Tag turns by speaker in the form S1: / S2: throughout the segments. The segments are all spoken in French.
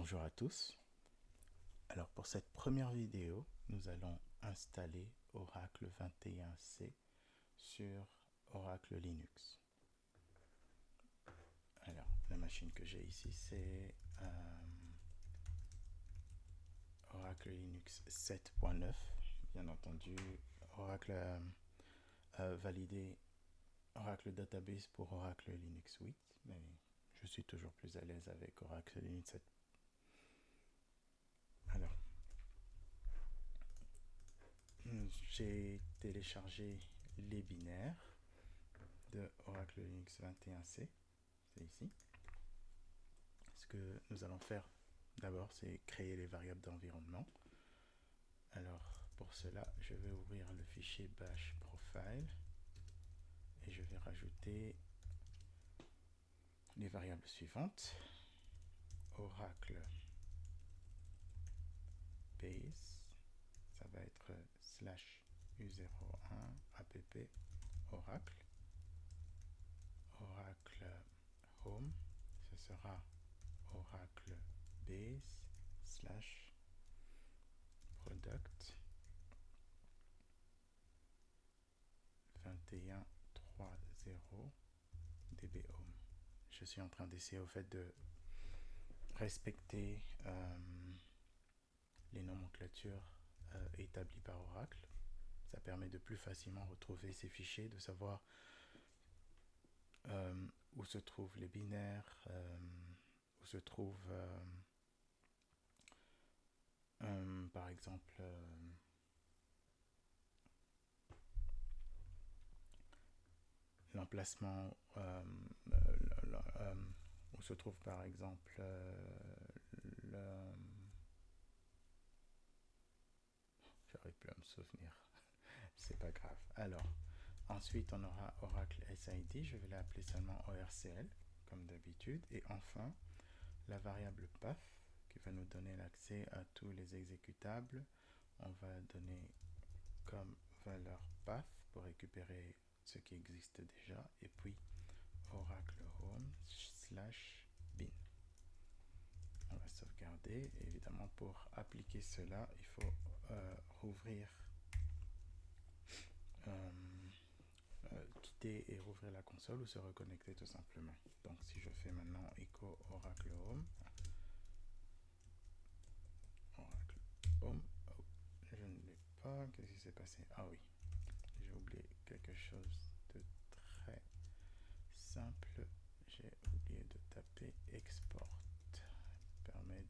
S1: Bonjour à tous. Alors pour cette première vidéo, nous allons installer Oracle 21C sur Oracle Linux. Alors la machine que j'ai ici c'est Oracle Linux 7.9. Bien entendu, Oracle a validé Oracle Database pour Oracle Linux 8, mais je suis toujours plus à l'aise avec Oracle Linux 7. Alors, j'ai téléchargé les binaires de Oracle Linux 21C, c'est ici. Ce que nous allons faire d'abord, c'est créer les variables d'environnement. Alors, pour cela, je vais ouvrir le fichier bash profile et je vais rajouter les variables suivantes. Oracle base, ça va être /u01 app oracle. Oracle home, ce sera Oracle base /product 2130 db home. Je suis en train d'essayer au fait de respecter les nomenclatures établies par Oracle. Ça permet de plus facilement retrouver ces fichiers, de savoir où se trouvent les binaires, où se trouve par exemple l'emplacement, où se trouve par exemple j'arrive plus à me souvenir, c'est pas grave. Alors, ensuite on aura Oracle SID, je vais l'appeler seulement ORCL comme d'habitude, et enfin la variable path qui va nous donner l'accès à tous les exécutables. On va donner comme valeur path pour récupérer ce qui existe déjà, et puis Oracle home /bin. On va sauvegarder, et évidemment pour appliquer cela il faut rouvrir quitter et rouvrir la console ou se reconnecter tout simplement. Donc si je fais maintenant echo Oracle home, Oracle home, oh, je ne l'ai pas, qu'est-ce qui s'est passé? Ah oui, j'ai oublié quelque chose de très simple, j'ai oublié de taper export. Ça permet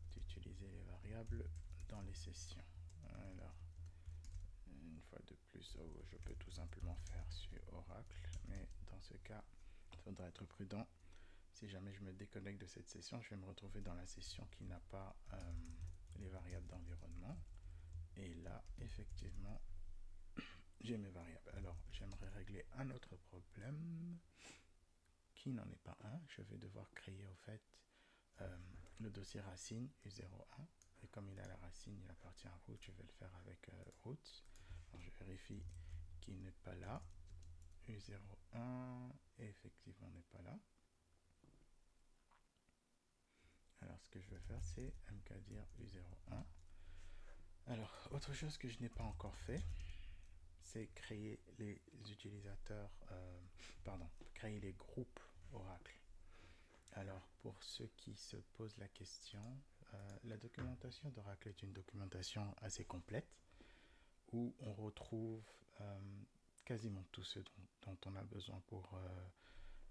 S1: d'utiliser les variables dans les sessions. Alors une fois de plus, je peux tout simplement faire sur Oracle, mais dans ce cas il faudra être prudent. Si jamais je me déconnecte de cette session, je vais me retrouver dans la session qui n'a pas les variables d'environnement, et là effectivement j'ai mes variables. Alors j'aimerais régler un autre problème qui n'en est pas un. Je vais devoir créer au fait le dossier racine U01, et comme il a la racine, il appartient à root, je vais le faire avec root. Alors je vérifie qu'il n'est pas là. U01 effectivement n'est pas là. Alors ce que je vais faire, c'est mkdir U01. Alors autre chose que je n'ai pas encore fait, c'est créer les utilisateurs, créer les groupes Oracle. Alors pour ceux qui se posent la question, la documentation d'Oracle est une documentation assez complète où on retrouve quasiment tout ce dont on a besoin pour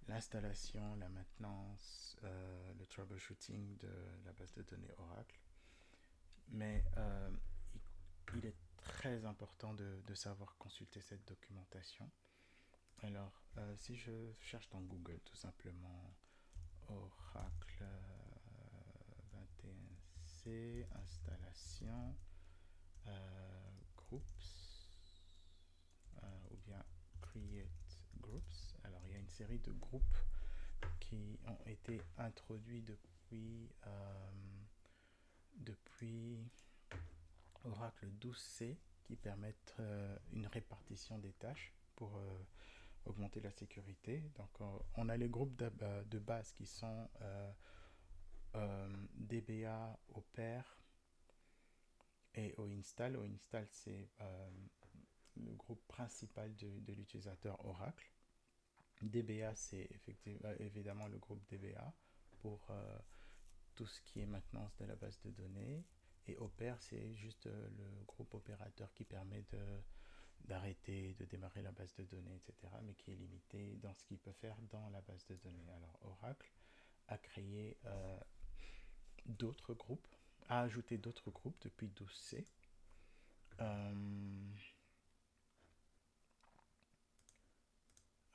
S1: l'installation, la maintenance, le troubleshooting de la base de données Oracle. Mais il est très important de savoir consulter cette documentation. Alors si je cherche dans Google tout simplement Oracle 21C installation groups ou bien create groups, alors il y a une série de groupes qui ont été introduits depuis Oracle 12C qui permettent une répartition des tâches pour augmenter la sécurité. Donc on a les groupes de base qui sont DBA opère et OInstall. OInstall, c'est le groupe principal de l'utilisateur Oracle. DBA, c'est évidemment le groupe DBA pour tout ce qui est maintenance de la base de données. Et opère, c'est juste le groupe opérateur qui permet d'arrêter, de démarrer la base de données, etc., mais qui est limité dans ce qu'il peut faire dans la base de données. Alors Oracle a créé d'autres groupes, a ajouté d'autres groupes depuis 12c.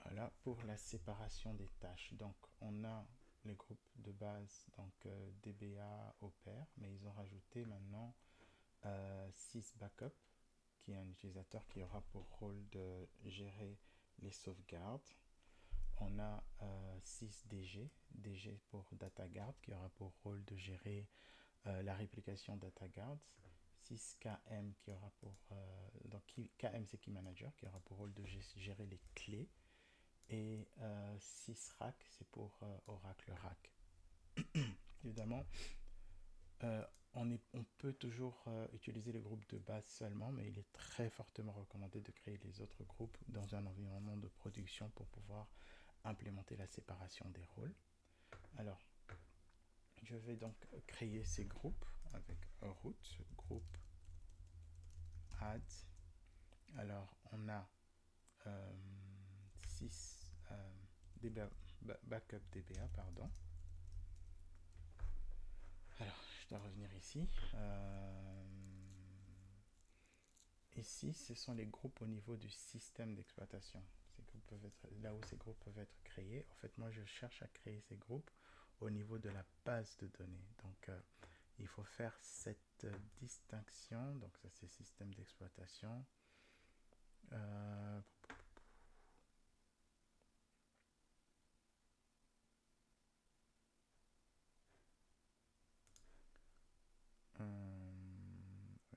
S1: Voilà, pour la séparation des tâches. Donc, on a les groupes de base, donc DBA, opère, mais ils ont rajouté maintenant sysbackup, qui est un utilisateur qui aura pour rôle de gérer les sauvegardes. On a sysdg, DG pour DataGuard, qui aura pour rôle de gérer la réplication DataGuard. syskm, qui aura pour... donc KM, c'est Key Manager, qui aura pour rôle de gérer les clés. Et sysrack, c'est pour Oracle RAC. Évidemment, on peut toujours utiliser les groupes de base seulement, mais il est très fortement recommandé de créer les autres groupes dans un environnement de production pour pouvoir implémenter la séparation des rôles. Alors, je vais donc créer ces groupes avec root, groupe, add. Alors, on a 6 backup DBA, pardon. Alors, je dois revenir ici. Ici, ce sont les groupes au niveau du système d'exploitation. Là où ces groupes peuvent être créés. En fait, moi, je cherche à créer ces groupes au niveau de la base de données. Donc, il faut faire cette distinction. Donc, ça, c'est système d'exploitation. Où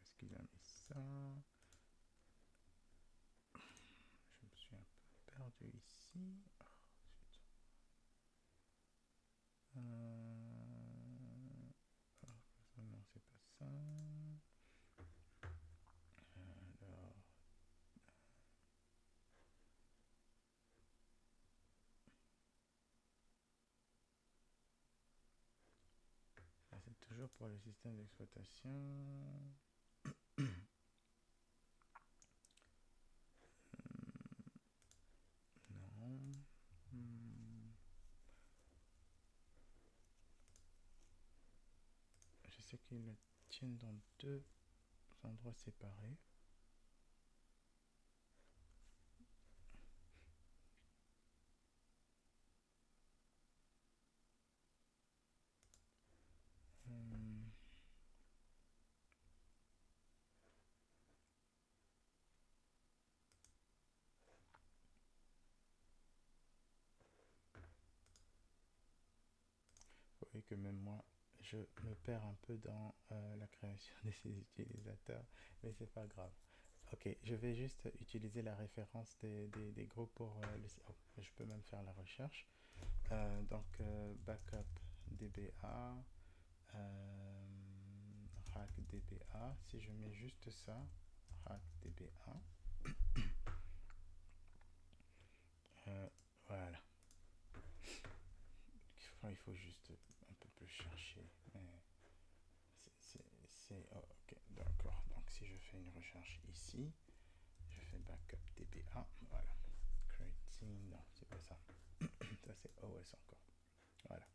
S1: est-ce qu'il a mis ça? Je me suis un peu perdu ici. Non, c'est pas ça. Alors, c'est toujours pour le système d'exploitation. Non. Je sais qu'ils le tiennent dans deux endroits séparés. Vous voyez que même moi, je me perds un peu dans la création de ces utilisateurs, mais c'est pas grave. Ok, je vais juste utiliser la référence des groupes pour je peux même faire la recherche. Donc, backup DBA, rack DBA. Si je mets juste ça, rack DBA. Voilà. Il faut juste un peu plus chercher. Mais c'est ok, d'accord. Donc, si je fais une recherche ici, je fais backup DBA. Voilà. Creating. Non, c'est pas ça. Ça, c'est OS encore. Voilà.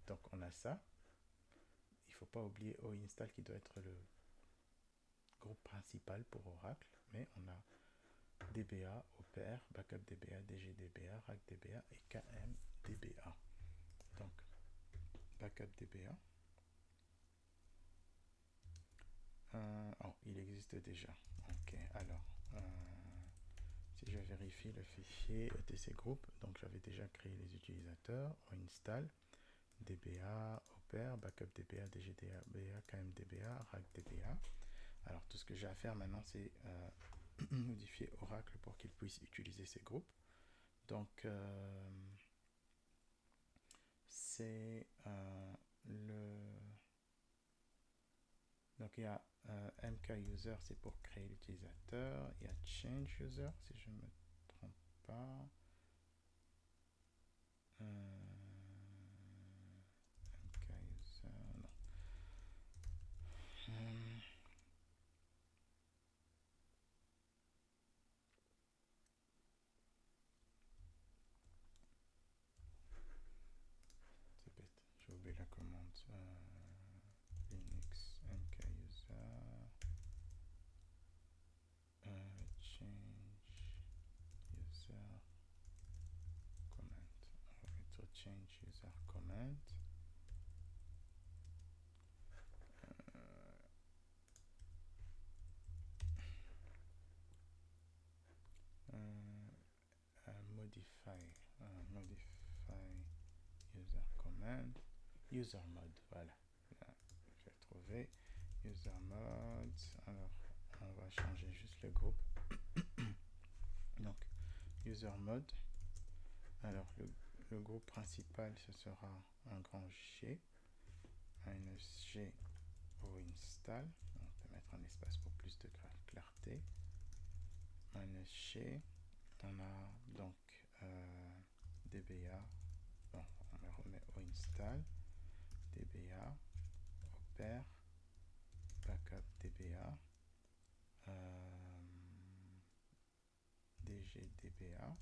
S1: Donc, on a ça. Il ne faut pas oublier OInstall qui doit être le groupe principal pour Oracle, mais on a DBA, opère, backup DBA, DGDBA, rack DBA et KM DBA. Donc, backup DBA. Oh, il existe déjà. Ok, alors, si je vérifie le fichier etc group, donc j'avais déjà créé les utilisateurs, on install DBA, opère, backup DBA, DGDBA, KM DBA, rack DBA. Alors, tout ce que j'ai à faire maintenant, c'est modifier Oracle pour qu'il puisse utiliser ces groupes. Donc, c'est le il y a mk user, c'est pour créer l'utilisateur. Il y a change user, si je ne me trompe pas. mk user, non. C'est bête, j'ai oublié la commande. Linux mk user. Change user comment. On va mettre change user comment. Modify user command. User mode, voilà. Là, je vais trouver user mode. Alors, on va changer juste le groupe. Donc, user mode. Alors, le groupe principal, ce sera un grand G. G au install. On peut mettre un espace pour plus de clarté. G. On a donc DBA. Bon, on le remet au install. DBA. Opère. Backup DBA. DGDBA.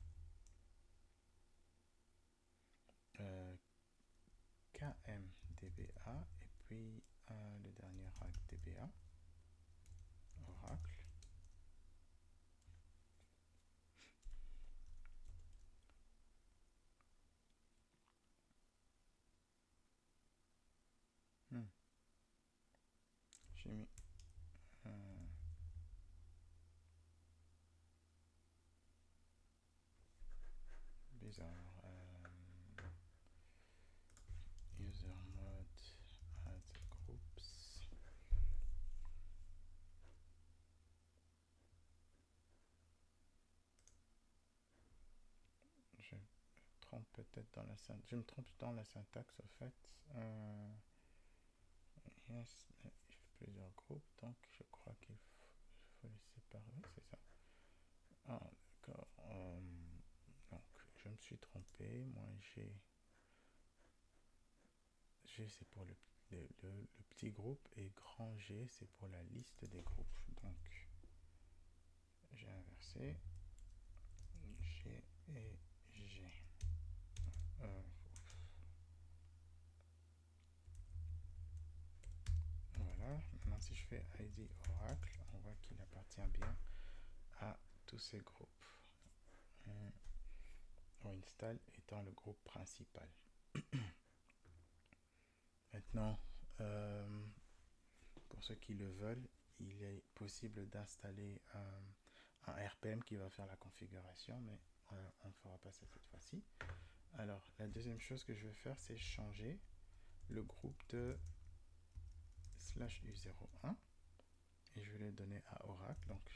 S1: KMDBA. Et puis le dernier rack DBA. Oracle. J'ai mis bizarre. User mode add groups. Je me trompe peut-être dans la syntaxe. Je me trompe dans la syntaxe au fait. Yes, il fait plusieurs groupes, donc je crois qu'il faut les séparer, c'est ça. Ah, d'accord. Donc, je me suis trompé. Moi, G c'est pour le petit groupe et grand G, c'est pour la liste des groupes. Donc, j'ai inversé. G et G. Voilà. Maintenant, si je fais ID Oracle, on voit qu'il appartient bien à tous ces groupes. On install étant le groupe principal. Maintenant, pour ceux qui le veulent, il est possible d'installer un RPM qui va faire la configuration, mais on ne fera pas ça cette fois-ci. Alors, la deuxième chose que je vais faire, c'est changer le groupe de /u01 et je vais le donner à Oracle. Donc,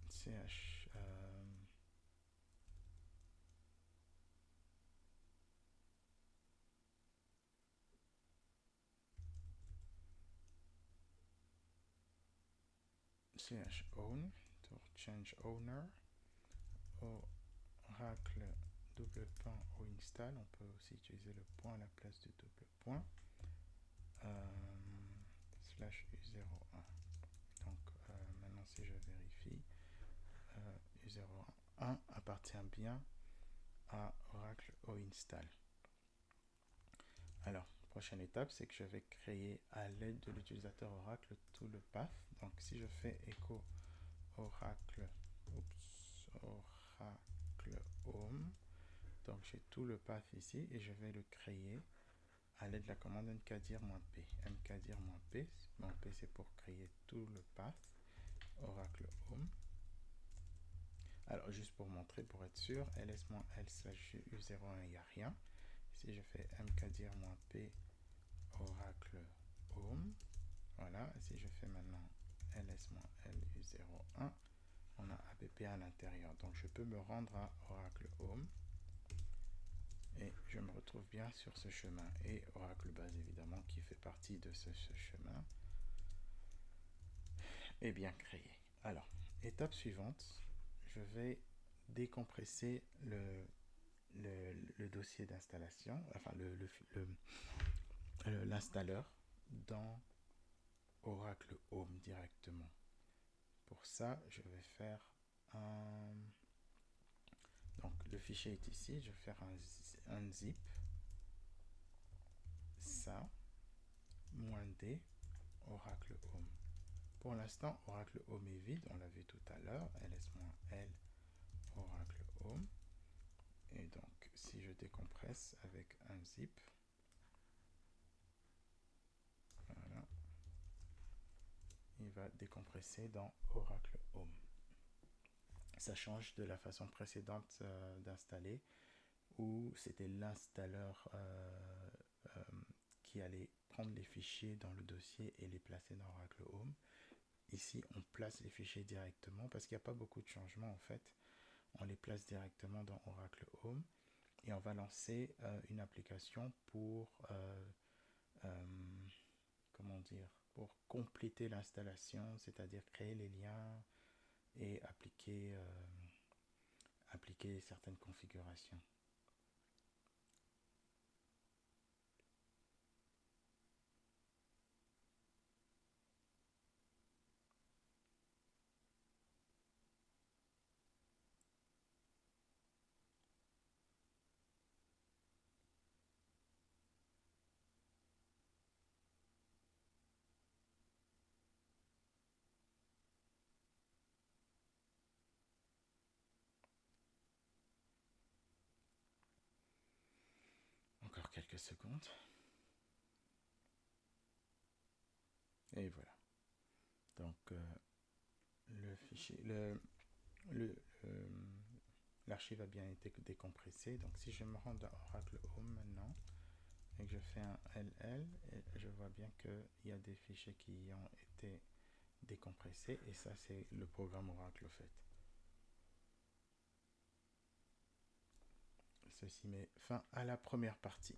S1: ch own pour change owner, Oracle double point au install. On peut aussi utiliser le point à la place du double point. /u01. Donc maintenant, si je vérifie, u01 appartient bien à Oracle au install. Alors, prochaine étape, c'est que je vais créer à l'aide de l'utilisateur Oracle tout le path. Donc, si je fais echo Oracle home, donc j'ai tout le path ici et je vais le créer à l'aide de la commande mkdir-p. Mkdir-p, P c'est pour créer tout le path Oracle home. Alors, juste pour montrer, pour être sûr, ls-l/u01, il n'y a rien. Si je fais mkdir-p Oracle home, voilà. Si je fais maintenant ls-lu01, on a app à l'intérieur. Donc, je peux me rendre à Oracle home. Et je me retrouve bien sur ce chemin. Et Oracle Base, évidemment, qui fait partie de ce chemin, est bien créé. Alors, étape suivante, je vais décompresser le dossier d'installation, enfin l'installeur dans Oracle Home directement. Pour ça, je vais faire un... Donc, le fichier est ici, je vais faire un zip, ça, -d, Oracle Home. Pour l'instant, Oracle Home est vide, on l'a vu tout à l'heure, ls-l, Oracle Home. Et donc, si je décompresse avec un zip, voilà, il va décompresser dans Oracle Home. Ça change de la façon précédente d'installer, où c'était l'installeur qui allait prendre les fichiers dans le dossier et les placer dans Oracle Home. Ici, on place les fichiers directement parce qu'il n'y a pas beaucoup de changements en fait. On les place directement dans Oracle Home et on va lancer une application pour comment dire, pour compléter l'installation, c'est-à-dire créer les liens et appliquer certaines configurations. Encore quelques secondes. Et voilà. Donc le fichier, l'archive a bien été décompressée. Donc si je me rends dans Oracle Home maintenant et que je fais un ll, je vois bien qu'il y a des fichiers qui ont été décompressés et ça c'est le programme Oracle fait. Ceci met fin à la première partie.